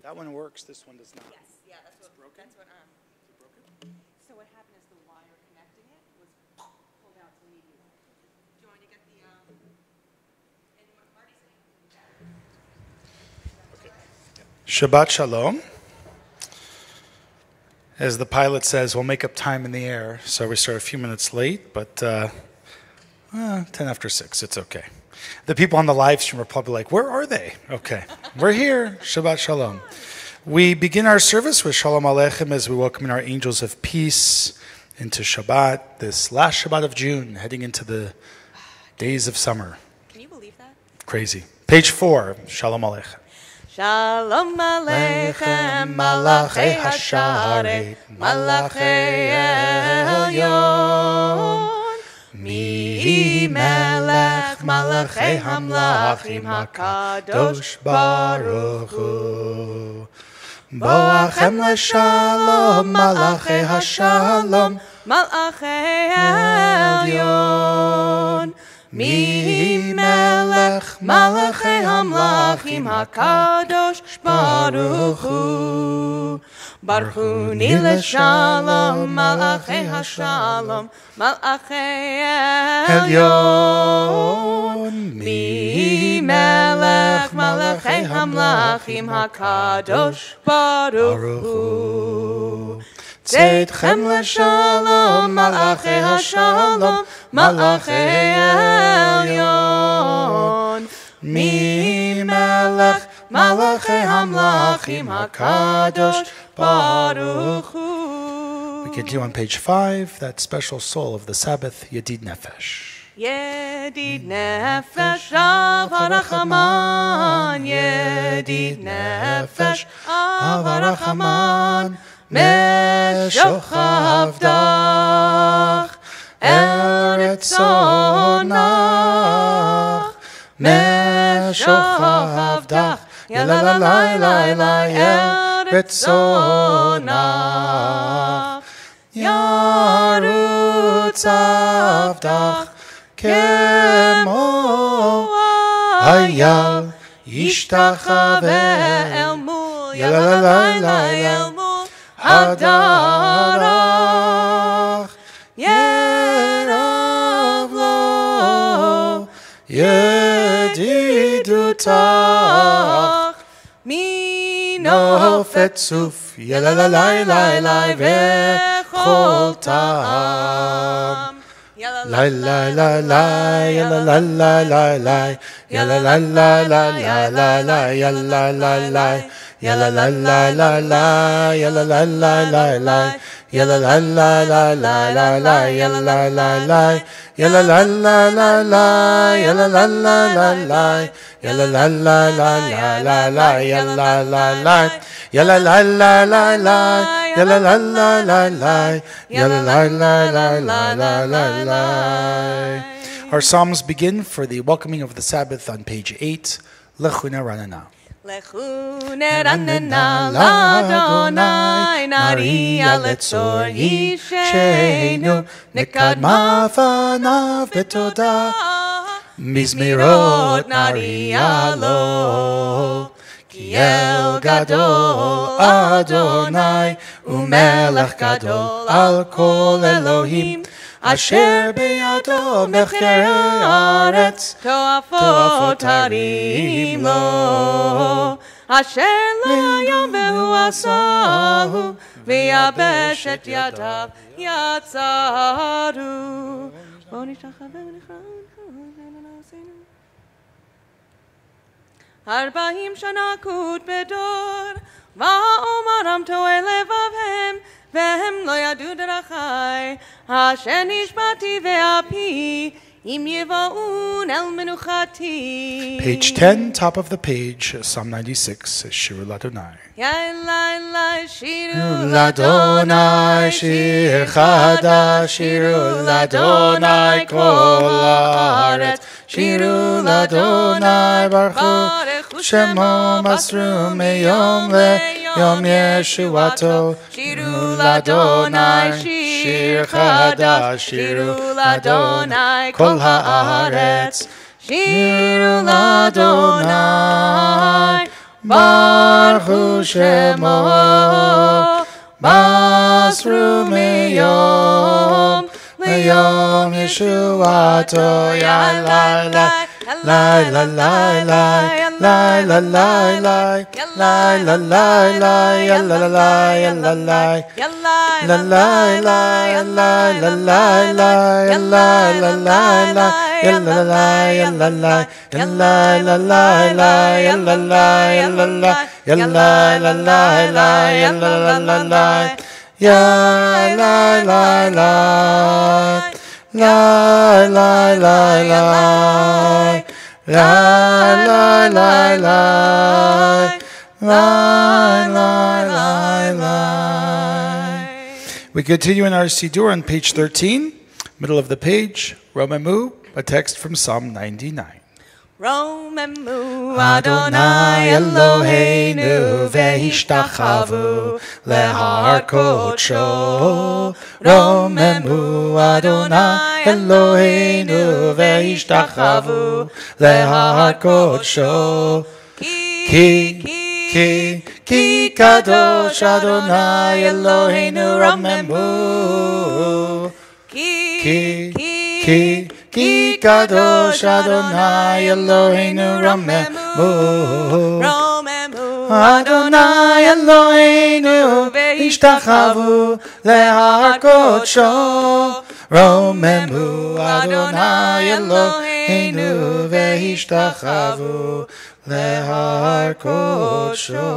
That one works, this one does not. Yes, yeah, that's what. broken? That's what. So what happened is the wire connecting it was pulled out to meet you. Do you want me to get the? And Marty said. Shabbat Shalom. As the pilot says, we'll make up time in the air, so we start a few minutes late, but 10 after 6, it's okay. The people on the live stream are probably like, where are they? Okay, we're here. Shabbat Shalom. We begin our service with Shalom Aleichem as we welcome in our angels of peace into Shabbat, this last Shabbat of June, heading into the days of summer. Can you believe that? Crazy. Page 4, Shalom Aleichem. Shalom Aleichem, Malachei Hasharet, Malachei Elyon. Mi Melech, Malachei Hamlachim, HaKadosh Baruch Hu. Boachem Leshalom, Malachei Hashalom, Malachei Elyon. Mi Melech, Malachei Hamlachim, HaKadosh Baruch Hu. Baruchuni Leshalom, Malachei Hashalom, Malachei Elyon. Mi Melech, Malachei Hamlachim, HaKadosh Baruch Hu. Tzedchem Leshalom, Malachei Hashalom, Malachei Elyon. Mi Melech, Malachei Hamlachim, HaKadosh Baruch Hu. We continue on page 5, that special soul of the Sabbath, Yedid Nefesh. Yedid Nefesh, Av HaRachaman. Yedid Nefesh, Av HaRachaman. Meshochav El Retzonach. Meshochav Yalalalai El Retzonach. Yarutz Avdach Kemo Hayal Yishtachave El Mul Yalalalai El Mul Hadarach Yerav Lo Yedidutach Mino Fetzuf Yalalalai Lai Lai Vechol Tam Lai Lai Lai Lai Yalalalai Lai Lai Yalalalai Lai Lai Lai Yalalalai Lai Yalla la la la la, yalla la la la la, yalla la la la la la la, yalla la la la, yalla la la la la, yalla la la la la, yalla la la la la la, yalla la la, yalla la la la la, yalla la la la la, yalla la la la la la la. Our psalms begin for the welcoming of the Sabbath on page 8, Lechuna Ranana. Lechune ranena l'Adonai, nariya letzor yishenu, nekadma fanav betoda, mizmirot nariya lo. Ki el gadol Adonai, umelech gadol al kol Elohim, Asher beyado mechkei haaretz, to'afot harim lo. Asher lo hayom behu asahu, v'yabesh et yadav yatzaru. Bo nishtachave Arba'im shana kut bedor, va'omaram to'e levavhem, והם לא ידעו דרכי, אשר נשבעתי ואפי, אם יבואון אל מנוחתי. Page 10, top of the page, Psalm 96, Shiru Ladonai. יאללה, שירו לאדוני, שיר חדש, שירו לאדוני כל הארץ, שירו לאדוני ברכו שמו מסרו מיום ליום ישועתו, שירו לאדוני שיר חדש, שירו לאדוני כל הארץ, שירו לאדוני בר Baruch Shemo Masru Miyom Leyom Yeshuato Ya la la la la la la la la la la la la la la ya la la la ya la la la la la la la la la la ya la la la la ya la la ya la la ya la la la la ya la la ya la la ya la la la la ya la la la la ya la la la la la la la la la la la la la la. We continue in our Siddur on page 13, middle of the page, Romemu, a text from Psalm 99. Romemu Adonai Eloheinu ve'ishtachavu lehar kodsho. Romemu Adonai Eloheinu ve'ishtachavu lehar kodsho. Ki kadosh Adonai Eloheinu Romemu. Ki kadosh Adonai Eloheinu Romemu. Adonai Eloheinu ve'ishtachavu lehar kodsho. Romemu Adonai Eloheinu ve'ishtachavu lehar kodsho.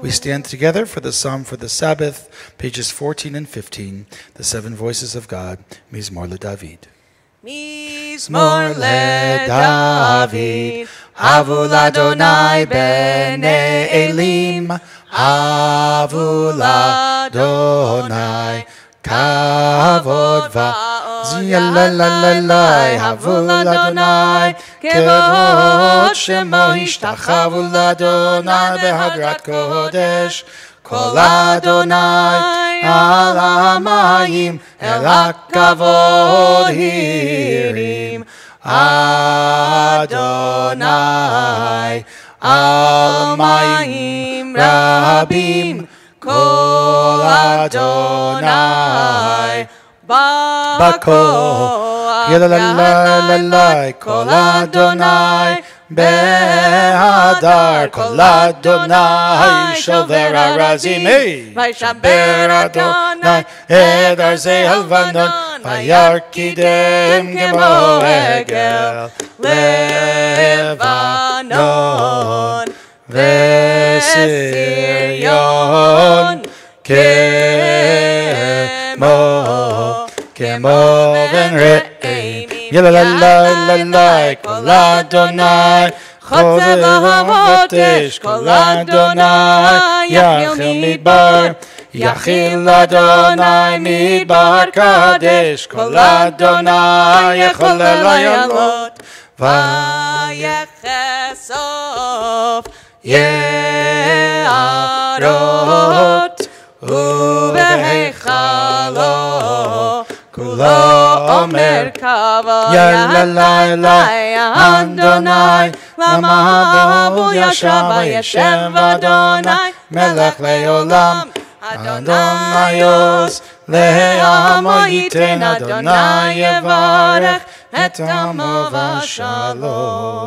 We stand together for the Psalm for the Sabbath, pages 14 and 15, the seven voices of God, Mizmor LeDavid. Mizmor LeDavid, Havu l'Adonai b'nei Elim, Havu l'Adonai kavod v'ziyalalai, Havu l'Adonai kevod shemo, ishtachavu l'Adonai behadrat kodesh, kol Adonai al hamayim el hakavod hirim, Adonai al mayim rabim, kol Adonai bako yalalalai, kol Adonai behadar, kol Adonai shover arazim, vayshaber Adonai ed arzei halvanon, vayarkidem gemo egel levanon v'siryon kemo v'nre'im, yalalalai, kol Adonai chover v'votesh, kol Adonai yachil midbar, yachil Adonai midbar kadesh, kol Adonai yachol elayalot, vayechesof ye'arot u'beheichalo kulo omer kavod yalalai Adonai lama yashava yeshev Adonai melech leolam, Adonaios le'amo yiten, Adonai yevarech et amo v'shalom.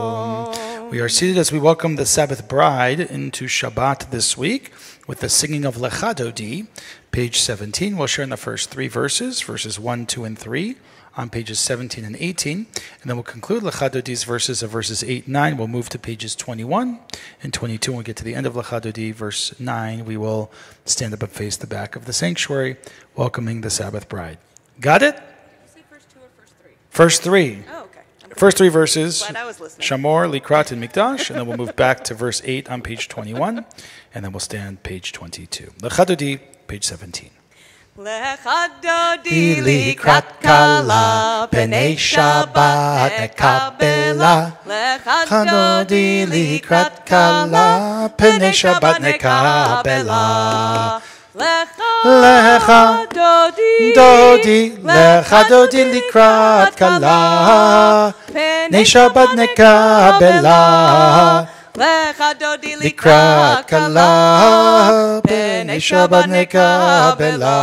We are seated as we welcome the Sabbath bride into Shabbat this week with the singing of Lecha Dodi, page 17. We'll share in the first three verses, verses 1, 2, and 3, on pages 17 and 18. And then we'll conclude Lecha Dodi's verses of verses 8 and 9. We'll move to pages 21 and 22. When we get to the end of Lecha Dodi, verse 9, we will stand up and face the back of the sanctuary, welcoming the Sabbath bride. Got it? Did you say first two or first three? First three. Oh, okay. First three verses, Glad I was listening. Shamor, Likrat, and Mikdash, and then we'll move back to verse 8 on page 21, and then we'll stand page 22. Lecha Dodi, page 17. Lecha Dodi likrat kala, B'nei Shabbat nekabela. Lecha Dodi likrat kala, B'nei Shabbat nekabela. Lecha Dodi, Lecha Dodi likrat kala, B'nei Shabbat nekabela. Lecha dodi likrat kala, B'nei Shabbat nekabela.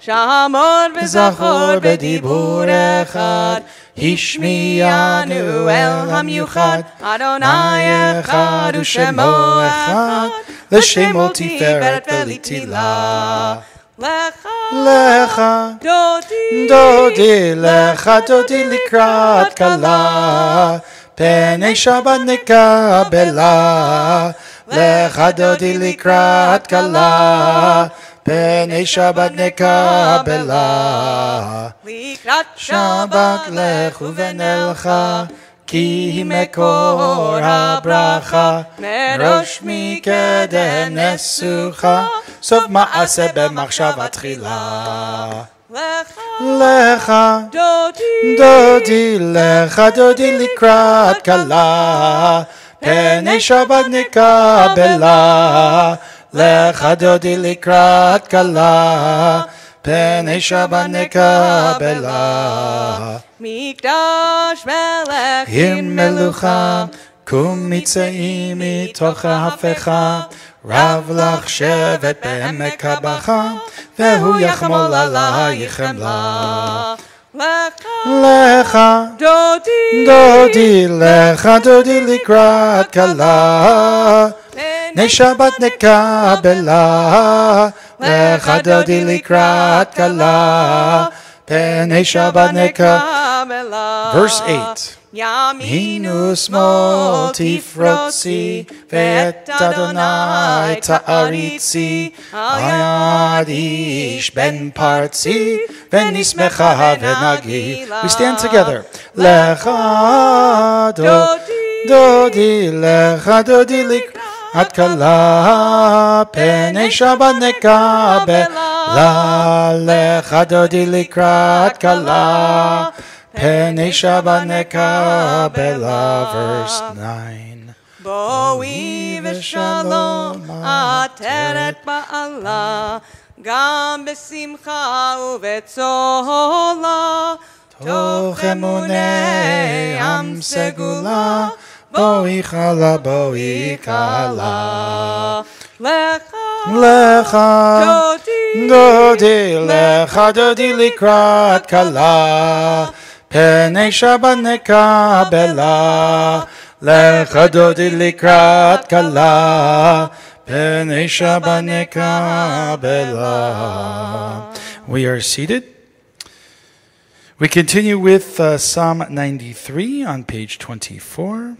Shamor v'zachor b'dibur echad, Hishmiyanu el hamyuchad, Adonai echad u'shemo echad, L'shemo tiferet v'litila. Lecha dodi lecha dodi likrat kala, B'nei Shabbat nekabela. Lecha dodi likrat kala, B'nei Shabbat nekabela. Likrat Shabbat lechu v'nelcha, Ki mekor habracha, Merosh mikedem nesucha, Sof ma'aseh b'machshava tchila. Lecha dodi lecha dodi likrat kala, B'nei Shabbat nekabela. Lecha dodi likrat kala, B'nei Shabbat nekabela. Mikdash melechim melucha, Kum mitzeim mitoch ha'hafecha, Rav lach shevet be'emek habacha, Vehu yachmol alayichem la. Lecha dodi lecha dodi likrat kala, B'nei Shabbat nekabela. Lecha dodi likrat kala, B'nei Shabbat nekabela. Verse 8. Yaminu smol tifrotzi, Ve'et Adonai ta'aritzi, Ayad ish ben partzi, V'nismecha v'nagi. We stand together. Lecha dodi lecha dodi likrat kala, B'nei Shabbat nekabela. Lecha dodi likrat kala, B'nei Shabbat nekabela. Verse 9. Boi v'shalom ateret ba'ala, Gam b'simcha u'v'tzola, Toch emunei am segula, Boi chala boi kala. Lecha dodi lecha dodi likrat kala, B'nei Shabbat nekabela. Lecha dodi likrat kala, B'nei Shabbat nekabela. We are seated. We continue with Psalm 93 on page 24.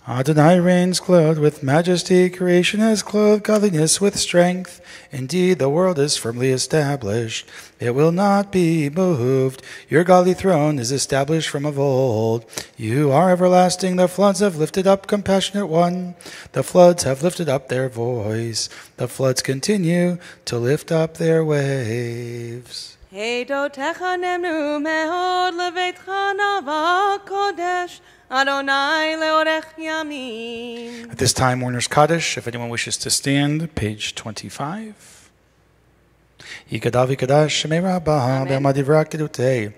Adonai reigns clothed with majesty, creation has clothed godliness with strength. Indeed, the world is firmly established. It will not be moved. Your godly throne is established from of old. You are everlasting. The floods have lifted up, compassionate one. The floods have lifted up their voice. The floods continue to lift up their waves. Heidotecha nemnu me'od leveitcha nava kodesh, Adonai leorech yamim. At this time, Warner's Kaddish, if anyone wishes to stand, page 25. Yikadav yikadash shemei rabbah be'amad divrei kedutei.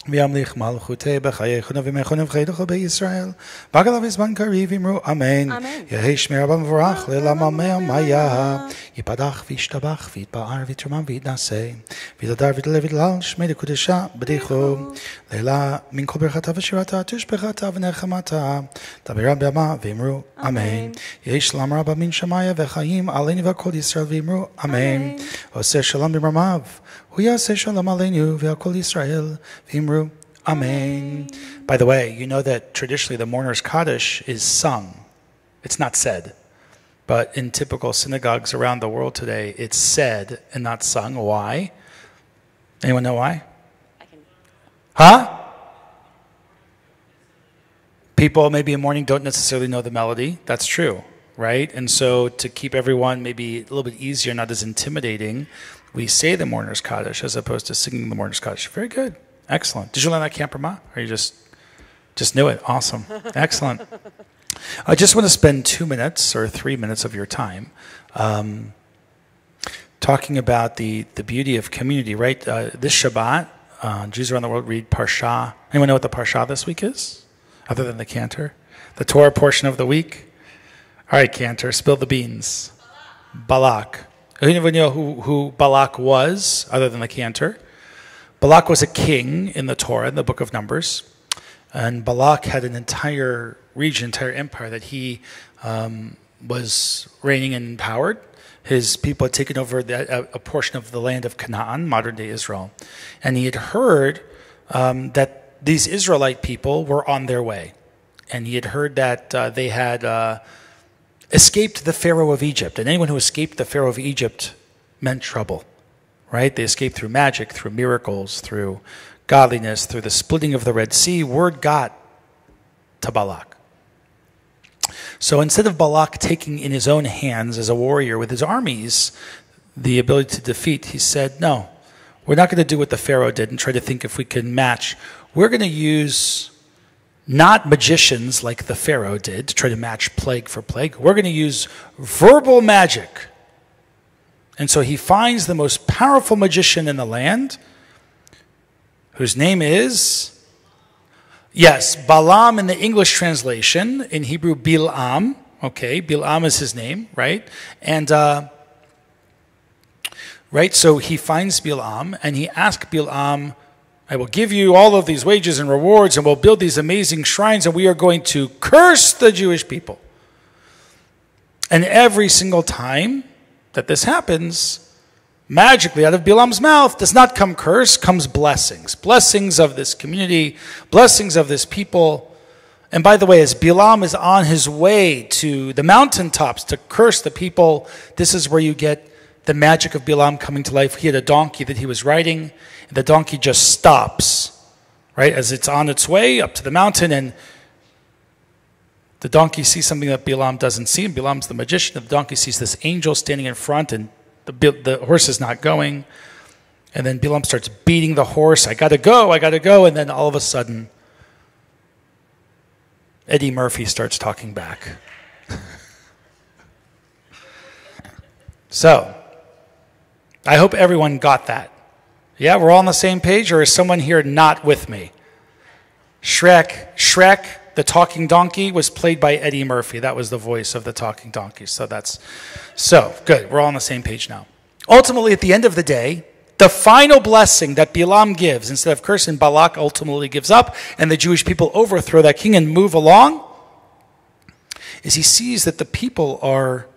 V'yamlich malchutei b'chayechu v'mechonim v'cheidocho be'Yisrael. Bagalav izman kariv imru amen. Yehei shmei rabbah mevorach le'lam amaya. Yipadach v'yishtabach v'yitba'ar v'yitramam v'yitnaseh. V'yidadar v'yidleh v'yidlal shmei dekudesha b'dichu. Leila min kol berchata v'shirata tishbechata v'nechamata. Dabiram be'ama v'imru amen. Yehei shlam rabbah min shamaya v'chaim aleinu v'kol Yisrael v'imru amen. Oseh shalom b'mamav. Huyaseh shalom aleinu v'kol Yisrael v'imru amen. By the way, you know that traditionally the mourner's Kaddish is sung. It's not said. But in typical synagogues around the world today, it's said and not sung. Why? Anyone know why? Huh? People maybe in mourning don't necessarily know the melody. That's true, right? And so to keep everyone maybe a little bit easier, not as intimidating, we say the mourner's Kaddish as opposed to singing the mourner's Kaddish. Very good. Excellent. Did you learn that Camp Ramah? Or you just knew it? Awesome. Excellent. I just want to spend 2 minutes or 3 minutes of your time talking about the beauty of community, right? This Shabbat, Jews around the world read Parsha. Anyone know what the Parsha this week is? Other than the Cantor? The Torah portion of the week? All right, Cantor, spill the beans. Balak. Anyone know who Balak was, other than the Cantor? Balak was a king in the Torah, in the book of Numbers. And Balak had an entire region, entire empire that he was reigning and empowered. His people had taken over a portion of the land of Canaan, modern-day Israel. And he had heard that these Israelite people were on their way. And he had heard that they had escaped the Pharaoh of Egypt. And anyone who escaped the Pharaoh of Egypt meant trouble, right? They escaped through magic, through miracles, through godliness, through the splitting of the Red Sea. Word got to Balak. So instead of Balak taking in his own hands as a warrior with his armies the ability to defeat, he said, no, we're not going to do what the Pharaoh did and try to think if we can match. We're going to use not magicians like the Pharaoh did to try to match plague for plague. We're going to use verbal magic. And so he finds the most powerful magician in the land, whose name is, yes, Balaam in the English translation, in Hebrew, Bil'am. Okay, Bil'am is his name, right? And, right, so he finds Bil'am, and he asks Bil'am, I will give you all of these wages and rewards, and we'll build these amazing shrines, and we are going to curse the Jewish people. And every single time that this happens, magically out of Bilam's mouth does not come curse, comes blessings. Blessings of this community, blessings of this people. And by the way, as Bilam is on his way to the mountaintops to curse the people, this is where you get the magic of Bilam coming to life. He had a donkey that he was riding, and the donkey just stops, right, as it's on its way up to the mountain, and the donkey sees something that Bilam doesn't see, and Bilam's the magician. The donkey sees this angel standing in front, and the horse is not going. And then Bilam starts beating the horse. I got to go. And then all of a sudden, Eddie Murphy starts talking back. So, I hope everyone got that. Yeah, we're all on the same page, or is someone here not with me? Shrek, the talking donkey, was played by Eddie Murphy. That was the voice of the talking donkey. So good. We're all on the same page now. Ultimately, at the end of the day, the final blessing that Bilam gives, instead of cursing, Balak ultimately gives up, and the Jewish people overthrow that king and move along, is he sees that the people are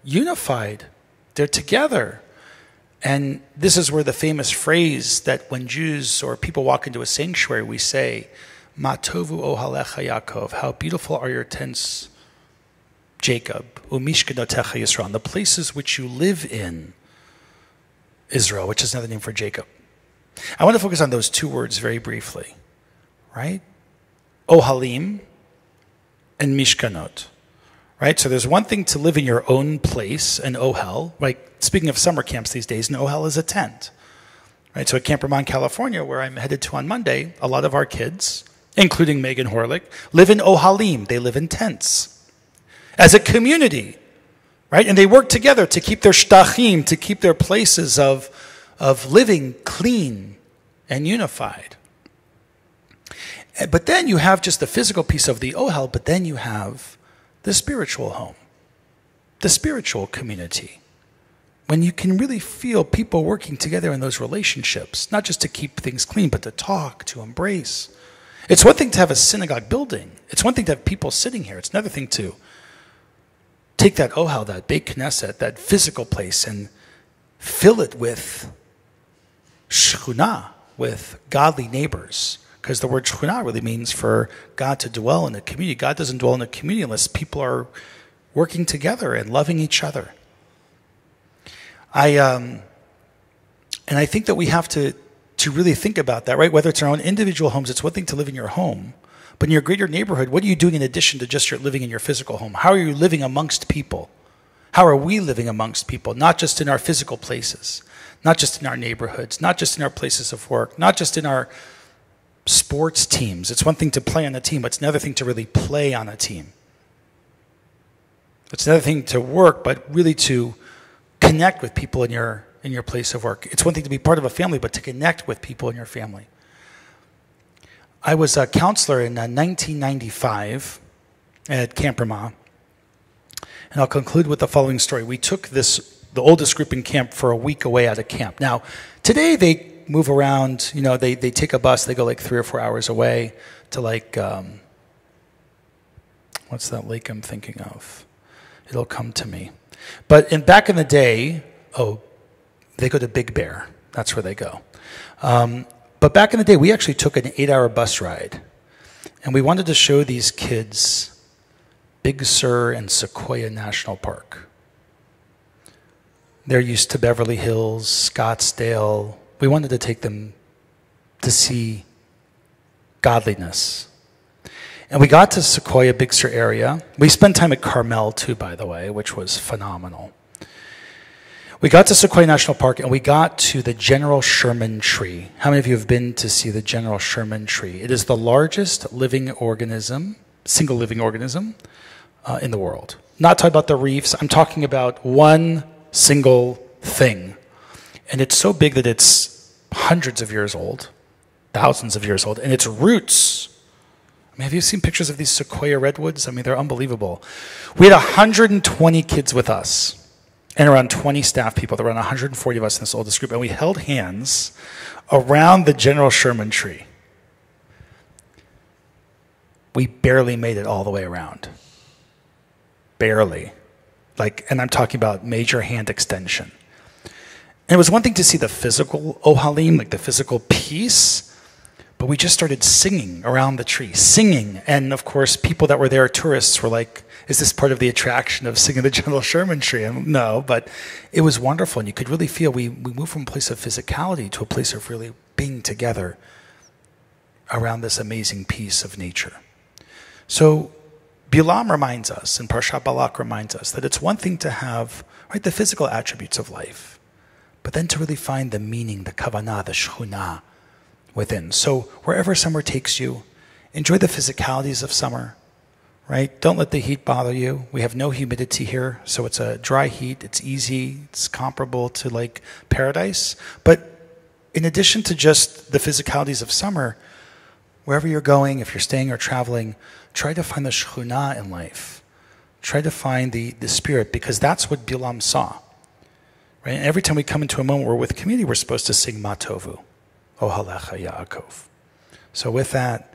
unified. They're together. And this is where the famous phrase that when Jews or people walk into a sanctuary, we say, Ma tovu ohalecha Yaakov, how beautiful are your tents, Jacob, umishkenotecha Yisrael, the places which you live in, Israel, which is another name for Jacob. I want to focus on those two words very briefly, right? Ohalim and mishkanot, right? So there's one thing to live in your own place, an ohel, right? Speaking of summer camps these days, an ohel is a tent, right? So at Camp Vermont, California, where I'm headed to on Monday, a lot of our kids, including Megan Horlick, live in ohalim. They live in tents as a community, right? And they work together to keep their shtachim, to keep their places of living clean and unified. But then you have just the physical piece of the ohel, but then you have the spiritual home, the spiritual community, when you can really feel people working together in those relationships, not just to keep things clean, but to talk, to embrace. It's one thing to have a synagogue building. It's one thing to have people sitting here. It's another thing to take that ohel, that Beit Knesset, that physical place, and fill it with shechunah, with godly neighbors. Because the word shechunah really means for God to dwell in a community. God doesn't dwell in a community unless people are working together and loving each other. And I think that we have to really think about that, right? Whether it's our own individual homes, it's one thing to live in your home. But in your greater neighborhood, what are you doing in addition to just your living in your physical home? How are you living amongst people? How are we living amongst people? Not just in our physical places, not just in our neighborhoods, not just in our places of work, not just in our sports teams. It's one thing to play on a team, but it's another thing to really play on a team. It's another thing to work, but really to connect with people in your place of work. It's one thing to be part of a family, but to connect with people in your family. I was a counselor in 1995 at Camp Vermont, And I'll conclude with the following story. We took the oldest group in camp for a week away out of camp. Now, today they move around, they take a bus, they go like 3 or 4 hours away to like, what's that lake I'm thinking of? It'll come to me. But back in the day, they go to Big Bear. That's where they go. But back in the day, we actually took an 8-hour bus ride. And we wanted to show these kids Big Sur and Sequoia National Park. They're used to Beverly Hills, Scottsdale. We wanted to take them to see godliness. And we got to Sequoia, Big Sur area. We spent time at Carmel too, by the way, which was phenomenal. We got to Sequoia National Park and we got to the General Sherman tree. How many of you have been to see the General Sherman tree? It is the largest living organism, single living organism in the world. Not talking about the reefs. I'm talking about one single thing. And it's so big that it's hundreds of years old, thousands of years old, and its roots. Have you seen pictures of these sequoia redwoods? I mean, they're unbelievable. We had 120 kids with us and around 20 staff people. There were around 140 of us in this oldest group, and we held hands around the General Sherman tree. We barely made it all the way around. Barely. And I'm talking about major hand extension. And it was one thing to see the physical ohalim, like the physical piece, but we just started singing around the tree, singing. And of course, people that were there, tourists, were like, is this part of the attraction of singing the General Sherman tree? And no, but it was wonderful. And you could really feel we moved from a place of physicality to a place of really being together around this amazing piece of nature. So Bilam reminds us, and Parshat Balak reminds us, that it's one thing to have the physical attributes of life, but then to really find the meaning, the kavanah, the shchunah, within. So wherever summer takes you, enjoy the physicalities of summer, right? Don't let the heat bother you. We have no humidity here, so it's a dry heat. It's easy. It's comparable to like paradise. But in addition to just the physicalities of summer, wherever you're going, if you're staying or traveling, try to find the shchunah in life. Try to find the spirit, because that's what Bilam saw. Right? And every time we come into a moment where we're with community, we're supposed to sing Matovu. Ohalecha Yaakov. So with that,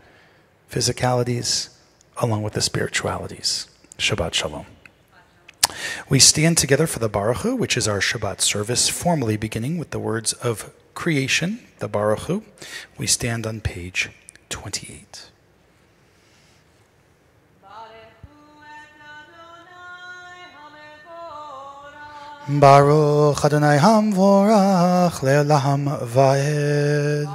physicalities along with the spiritualities. Shabbat Shalom. We stand together for the Baruch Hu, which is our Shabbat service, formally beginning with the words of creation, the Baruch Hu. We stand on page 28. Baruch Adonai Hamvorach Le'olam Va'ed.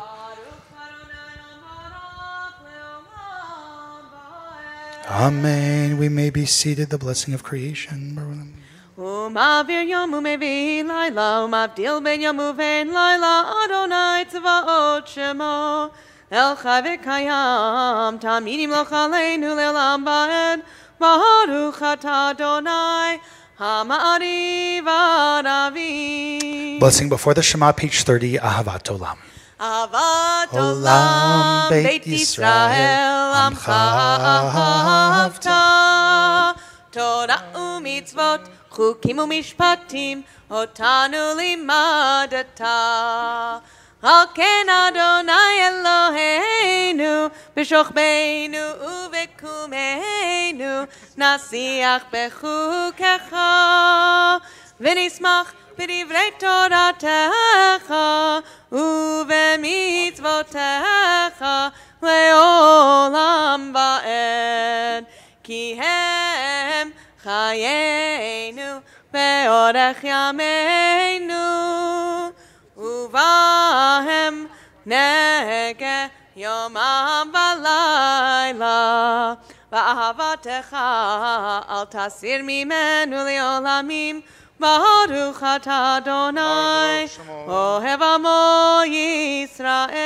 Amen. We may be seated. The blessing of creation. Umavir yom umevi laila umavdil ben yom uven laila Adonai tzvaot shemo El chai v'kayam tamidim lo chaleinu le'olam va'ed Baruch atah Adonai Blessing before the Shema, page 30, Ahavat Olam. Ahavat Olam, Beit Yisrael, Amcha ahavta, Torah u'mitzvot, chukim u'mishpatim, otanu limadata. Al ken Adonai Eloheinu, b'shochbeinu u'vekumeinu, nasiach bechukecha, v'nismach b'divrei Toratecha, u'v'mitzvotecha, le'olam va'ed, ki hem chayenu, be'orech yameinu, Uvahem nege yomam v'layla v'ahavatecha al tasir mimenu le'olamim Baruch atah Adonai ohev amo Yisrael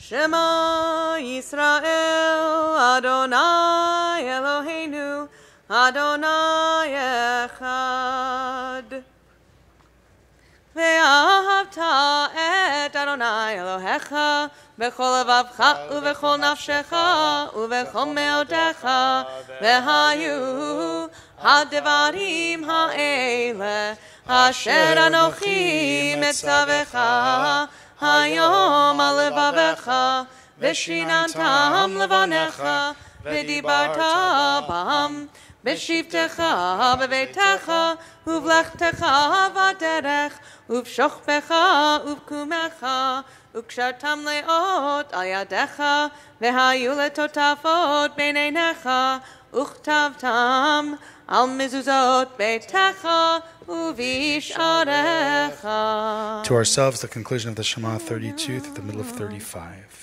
Shema Yisrael Adonai Eloheinu Adonai echad Ve'ahavta et Adonai Elohecha בכל לבבך ובכל נפשך ובכל מאודיך והיו הדברים האלה אשר אנוכי מצווך היום על לבבך ושיננתם לבניך ודיברת בם בשבתך בביתך ובלכתך בדרך ובשוכבך ובקומך וקשרתם לאות על ידיך והיו לטוטפות בין עיניך וכתבתם על מזוזות ביתך ובשעריך. To ourselves, the conclusion of the Shema 32 through the middle of 35.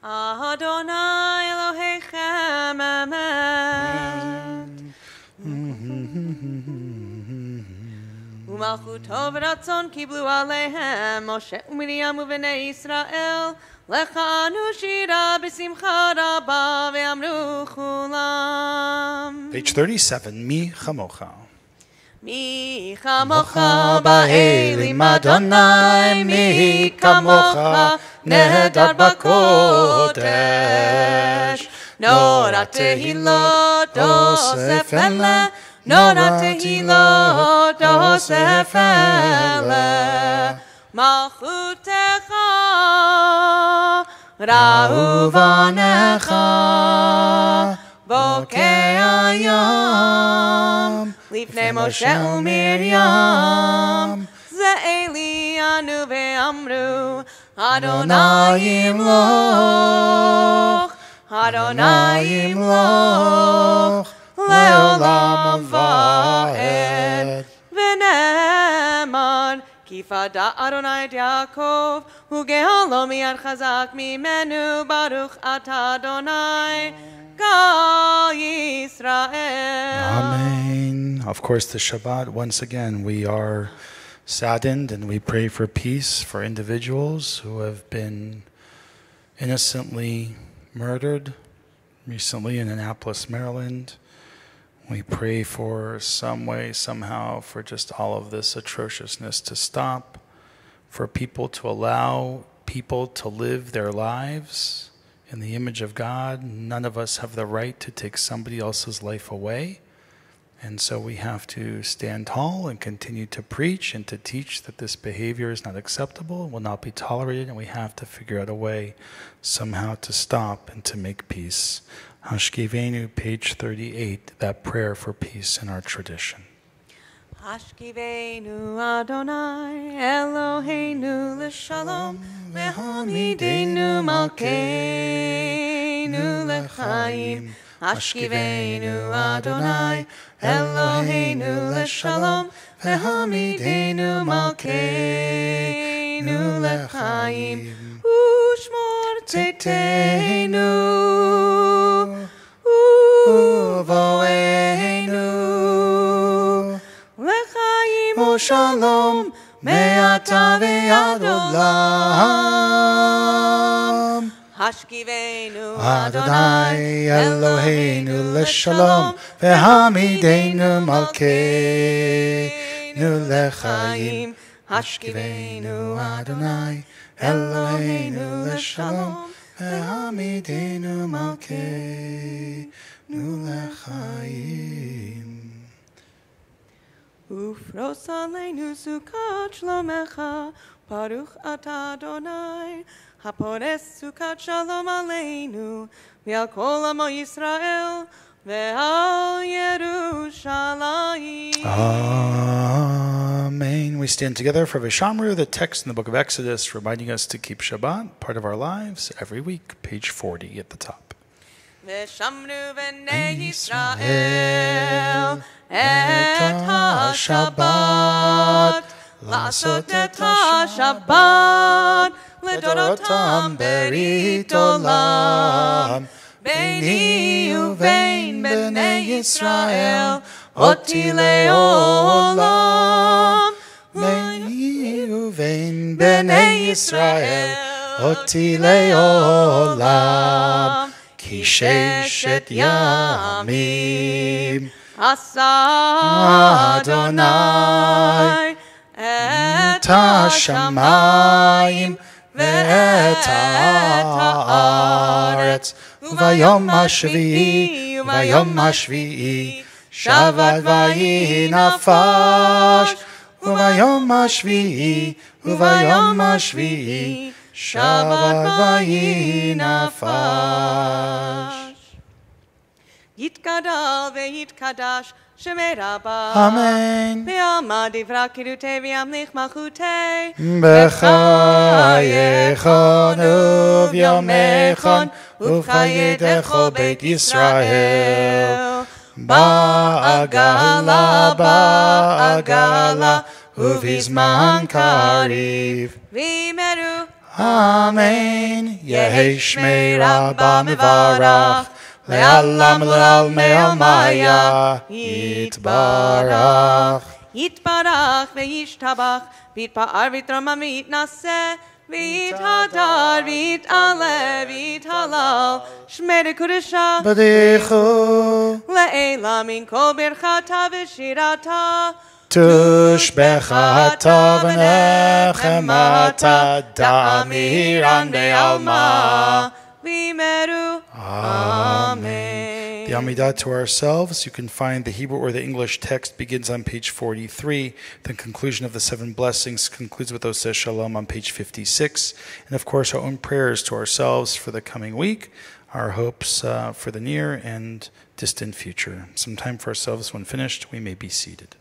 Adonai Elohechem Amen. ומלכותו ורצון קיבלו עליהם משה ומרים ובני ישראל לחנו שירה בשמחה רבה ואמרו כולם. Page 37, Mi Chamocha. מי כמוך באלים אדוני, מי כמוך נהדר בקודש. נורא תהילות אוסף אלה, נורא תהילות אוסף אלה. מלכותך ראו בניך בוקע יום לפני משה ומרים זה אלינו ואמרו אדוני ימלוך אדוני ימלוך לעולם ועד ונאמר כי פדה אדוני את יעקב וגאלו מיד חזק ממנו ברוך אתה אדוני God Yisrael. Amen. Of course, the Shabbat, once again, we are saddened and we pray for peace for individuals who have been innocently murdered recently in Annapolis, Maryland. We pray for some way, somehow, for just all of this atrociousness to stop, for people to allow people to live their lives in the image of God. None of us have the right to take somebody else's life away. And so we have to stand tall and continue to preach and to teach that this behavior is not acceptable, will not be tolerated, and we have to figure out a way somehow to stop and to make peace. Hashkivenu, page 38, that prayer for peace in our tradition. Hashkivenu Adonai Eloheinu l'shalom Vehamidenu malkeinu l'chaim Hashkivenu Adonai Eloheinu l'shalom Vehamidenu malkeinu l'chaim Ushmor tzedkeinu Uvoeinu Shalom me'ata ve'ad olam. Hashkivenu Adonai Eloheinu l'shalom ve'hamidenu malkeinu l'chaim. Hashkivenu Adonai Eloheinu l'shalom ve'hamidenu malkeinu l'chaim. Ufros aleinu sukat shlomecha, Baruch ata Adonai, Hapores sukat shalom aleinu, Ve'al kol amo Yisrael, Ve'al Yerushalayim. Amen. We stand together for Vishamru, the text in the book of Exodus, reminding us to keep Shabbat, part of our lives, every week, page 40 at the top. ושמרו בני ישראל את השבת, לעשות את השבת לדורותם ברית עולם. ביני ובין בני ישראל אותי לעולם. ביני ובין בני ישראל אותי לעולם. כי ששת ימים עשה אדוני את השמיים ואת הארץ, וביום השביעי שבת ויהי נפש. וביום השביעי שבת ויהי נפש. יתגדל ויתקדש שמי רבה, אמן. ויעמד דברה קידותי וימליך מלכותי בחייכון וביומכון ובחיי כל בית ישראל. בעגלה ובזמן קריב. ויאמרו אמן. יהי שמי רבה מברך לעולם ולעלמי עלמיה יתברך. יתברך וישתבח, ויתפאר ויתרומם ויתנשא, ויתהדר ויתעלה ויתהלל, שמי לקודשה בדיחו לעילה מן כל ברכתה ושירתה. תושבחתה ונחמתה דמירן בעלמה. ויאמרו Amen. The Amidah to ourselves, you can find the Hebrew or the English text begins on page 43. The conclusion of the 7 blessings concludes with Oseh Shalom on page 56. And of course, our own prayers to ourselves for the coming week, our hopes for the near and distant future. Some time for ourselves. When finished, we may be seated.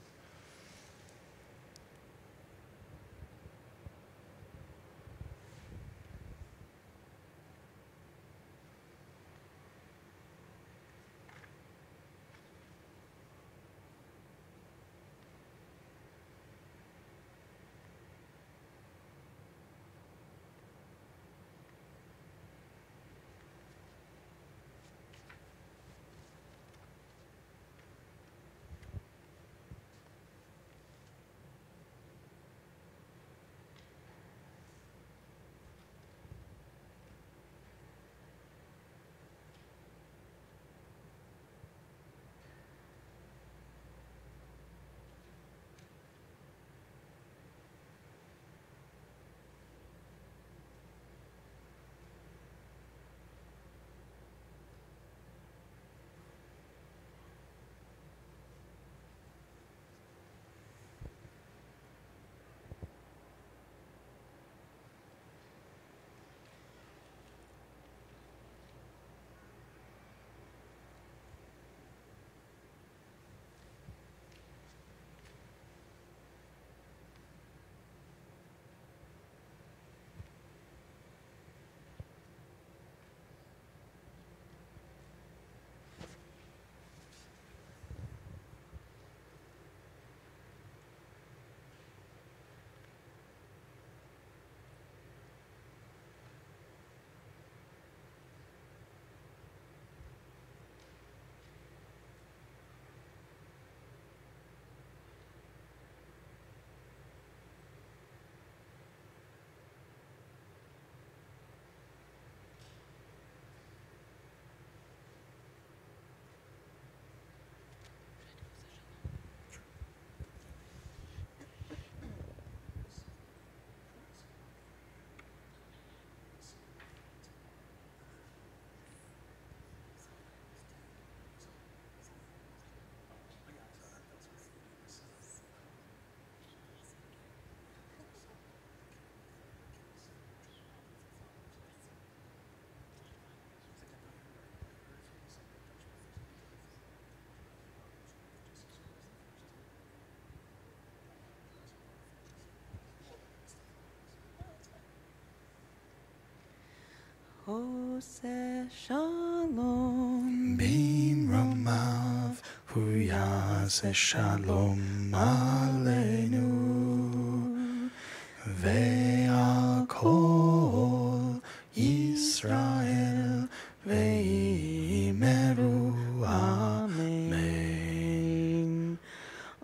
Oseh Shalom. yaseh shalom aleinu ve'al kol Yisrael ve'imeru amen.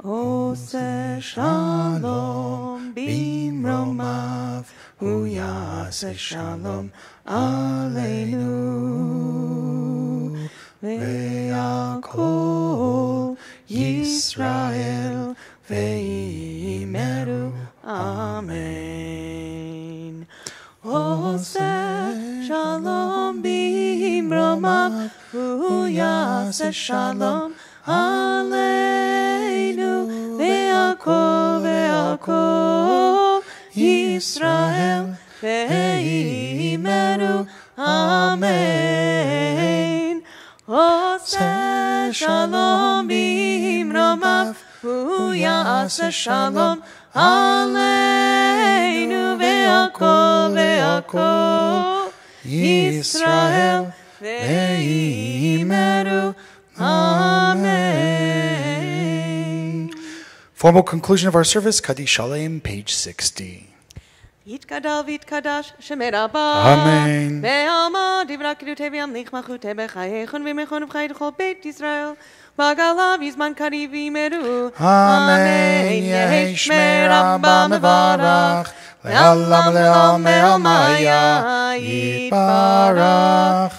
Oseh shalom bimromav, hu yaseh shalom aleinu ve'al kol Yisrael ve'imeru amen. Oseh shalom bimromav, hu yaseh shalom aleinu ve'al kol Yisrael ve'imeru amen. Oseh shalom bimromav, hu yaseh shalom aleinu ve'al kol Yisrael ve'imeru amen. Formal conclusion of our service, Kaddish Shalem, page 60. יתגדל ויתקדש שמי רבה. אמן. בעלמא דברה קדותי וימליך מלכותי בחייכון ומכון ובחיי לכל בית ישראל. בגלה בזמן קריב וימרו. אמן. יהי שמי רבה מברך. לעולם לעולם מעלמיה יתברך.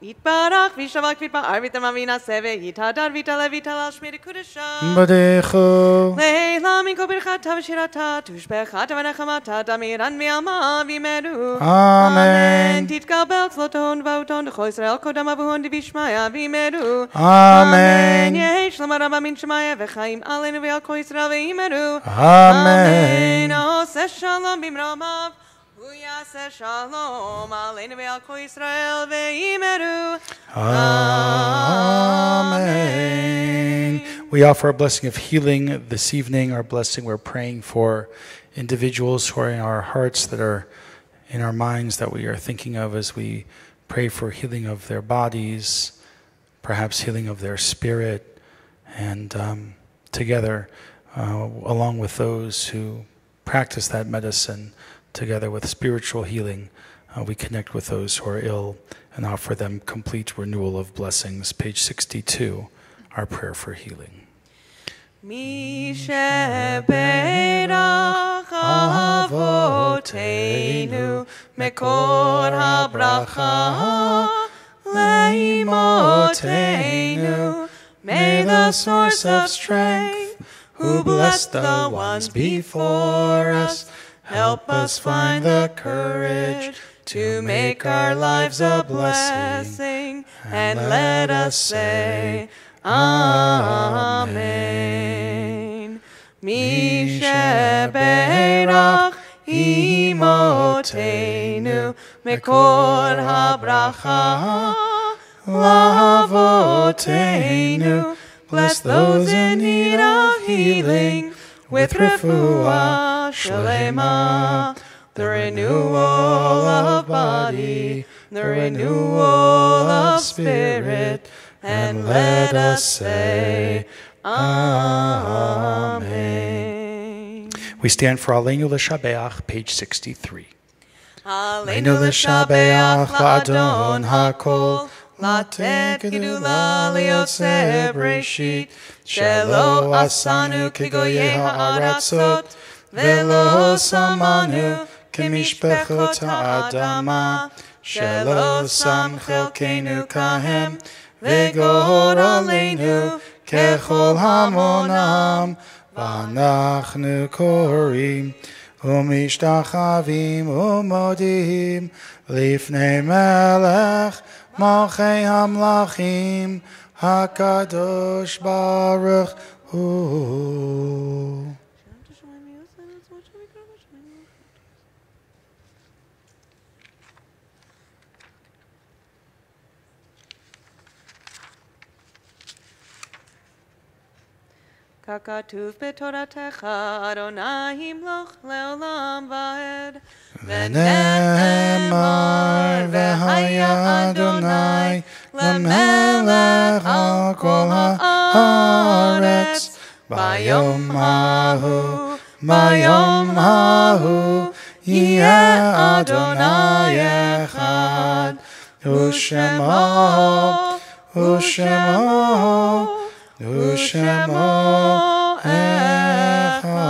יתברך וישבח ויתפאר ויתמם וינשא ויתהדר ויתעלה ויתהלל שמי לקודשם. בדכו. לילה מן כל ברכתה ושירתה תושבחתה ונחמתה תמירן מעלמא וימרו. אמן. תתקבל צלותון ואותון לכל ישראל קודם אבוהון דבישמיא וימרו. אמן. יהי שלום רבה מן שמיא וחיים עלינו ועל כל ישראל וימרו. אמן. עושה שלום במרומיו הוא יעשה שלום עלינו ועל כל ישראל וימרו. Amen. We offer a blessing of healing this evening. Our blessing, we're praying for individuals who are in our hearts, that are in our minds, that we are thinking of as we pray for healing of their bodies, perhaps healing of their spirit, and together, along with those who practice that medicine, together with spiritual healing, we connect with those who are ill and offer them complete renewal of blessings. Page 62, our prayer for healing. מי שברך אבותינו מקור הברכה לאמותינו, may the source of strength, who blessed the ones before us, help us find the courage to make our lives a blessing, and let us say, Amen. מי שברך אמותינו מקור הברכה לאבותינו, bless those in need of healing with refuah shalema, the renewal of body, the renewal of spirit, and let us say, Amen. We stand for Aleinu L'Shabeach, page 63. Aleinu l'shabeach la'adon hakol, לתת גדולה ליוצא בראשית, שלא עשנו כגויי הארצות, ולא שמנו כמשפחות האדמה, שלא שם חלקנו כהם, וגור עלינו ככל המונם, ואנחנו קוראים ומשתחווים ומודים לפני מלך מלכי המלכים הקדוש ברוך הוא. ככתוב בתורתך, אדוני ימלוך לעולם ועד. ונאמר, והיה אדוני למלך על כל הארץ. ביום ההוא יהיה אדוני אחד, ושמו אחד.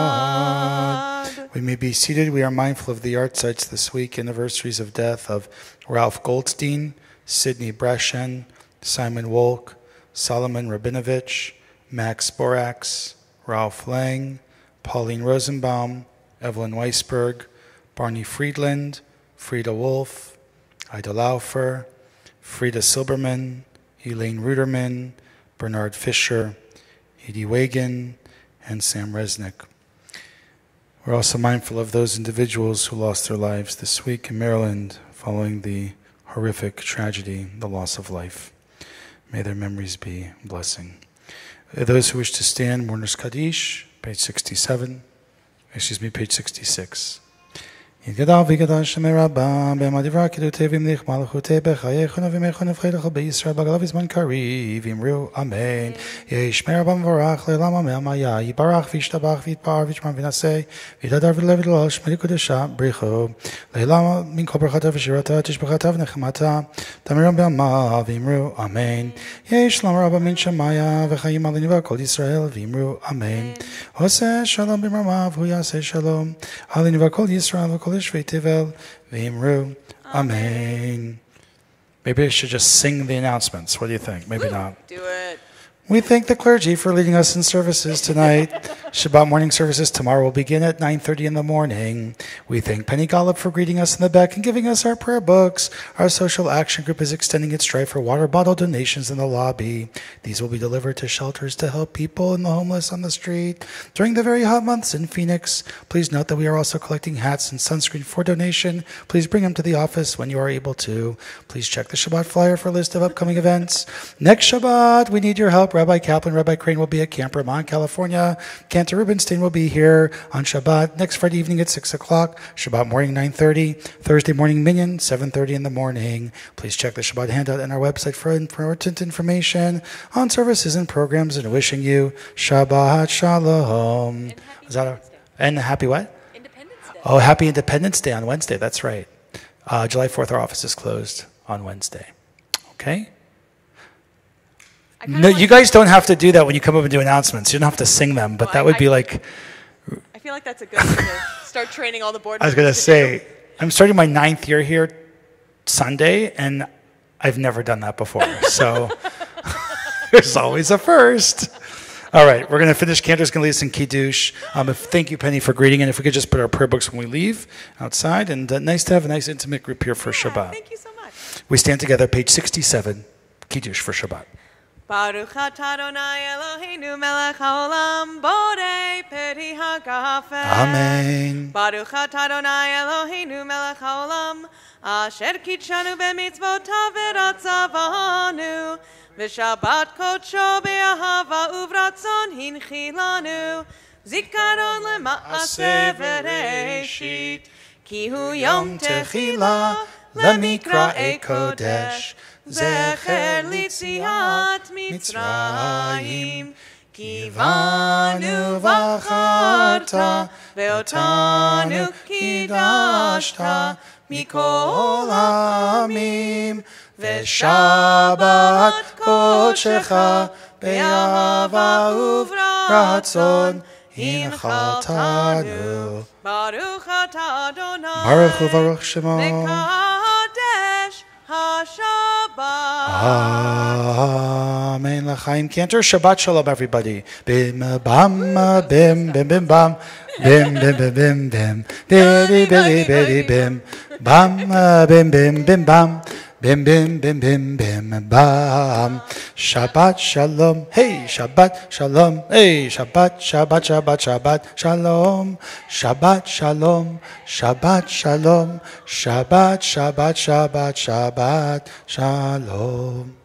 We may be seated. We are mindful of the yahrzeits this week, anniversaries of death of Ralph Goldstein, Sidney Breshen, Simon Wolk, Solomon Rabinovich, Max Borax, Ralph Lang, Pauline Rosenbaum, Evelyn Weisberg, Barney Friedland, Frida Wolf, Ida Laufer, Frida Silberman, Elaine Ruderman, Bernard Fisher, Edie Wagan, and Sam Resnick. We're also mindful of those individuals who lost their lives this week in Maryland following the horrific tragedy, the loss of life. May their memories be a blessing. Those who wish to stand, Mourners Kaddish, page 67. Page 66. יתגדל ויגדל שמי רבם, בהמה דברה כדותי והמליך מלכותי בחייך ונבימך ונבחי לך בישראל בגלה בזמן קריב, אמרו אמן. יהי שמי רבם מבורך לעולם עמם היה, יברך וישתבח ויתפאר וישמע ונשא, וידבר ולב ודלל שמי קדושה בריחו, לעולם מן כל ברכתה ושירתה, תשבחתה ונחמתה, תמירם בהמה, ואמרו אמן. יהי שלום רבם מן שמיה, וחיים עלינו ועל כל ישראל, ואמרו אמן. עושה שלום במרומיו, הוא יעשה שלום, עלינו ועל כל ישראל וכל Shvei Tevel, V'imru, Amen. Maybe I should just sing the announcements. What do you think? Maybe not. Do it. We thank the clergy for leading us in services tonight. Shabbat morning services tomorrow will begin at 9:30 in the morning. We thank Penny Gollop for greeting us in the back and giving us our prayer books. Our social action group is extending its drive for water bottle donations in the lobby. These will be delivered to shelters to help people and the homeless on the street during the very hot months in Phoenix. Please note that we are also collecting hats and sunscreen for donation. Please bring them to the office when you are able to. Please check the Shabbat flyer for a list of upcoming events. Next Shabbat, we need your help. Rabbi Kaplan, Rabbi Crane will be at Camp Vermont, California. Cantor Rubenstein will be here on Shabbat next Friday evening at 6 o'clock. Shabbat morning, 9:30. Thursday morning, Minyan, 7:30 in the morning. Please check the Shabbat handout on our website for important information on services and programs. And wishing you Shabbat Shalom. And happy what? Independence Day. Oh, happy Independence Day on Wednesday. That's right. July 4th, our office is closed on Wednesday. Okay? No, you guys don't have to do that when you come up and do announcements. You don't have to sing them, but that would be like... I feel like that's a good way to start training all the board I was going to say, I'm starting my 9th year here Sunday, and I've never done that before. So there's always a first. All right, we're going to finish. Cantor's going to lead us in Kiddush. Thank you, Penny, for greeting. And if we could just put our prayer books when we leave outside. And nice to have a nice intimate group here for Shabbat. Thank you so much. We stand together, page 67, Kiddush for Shabbat. Baruch atah Adonai Eloheinu melech haolam borei peri hagafet. Amen. Baruch atah Adonai Eloheinu melech haolam asher kitshanu b'mitzvotav v'ratzavanu v'shabbat kodsho be'ahava uvratzon hinchi lanu zikaron lema'aseh v'reishit ki hu yom techila lemikra'ei kodesh זכר ליציאת מצרים, כי בנו בחרת, ואותנו קידשת מכל העמים, ושבת קודשך באהבה וברצון הנחלתנו. ברוך אתה אדוני, ברוך וברוך שמו. מקדש HaShabbat. Amen. L'chaim Cantor. Shabbat Shalom, everybody. Bim bam bim bim bim bam bim bim bim bim bim biddy biddy biddy bim bam bim bim bim bam bim bim bim bim bim bam. Shabbat Shalom. Hey, Shabbat Shalom. Hey, Shabbat Shabbat Shabbat Shabbat Shalom. Shabbat Shalom. Shabbat Shalom. Shabbat Shabbat Shabbat Shabbat Shalom.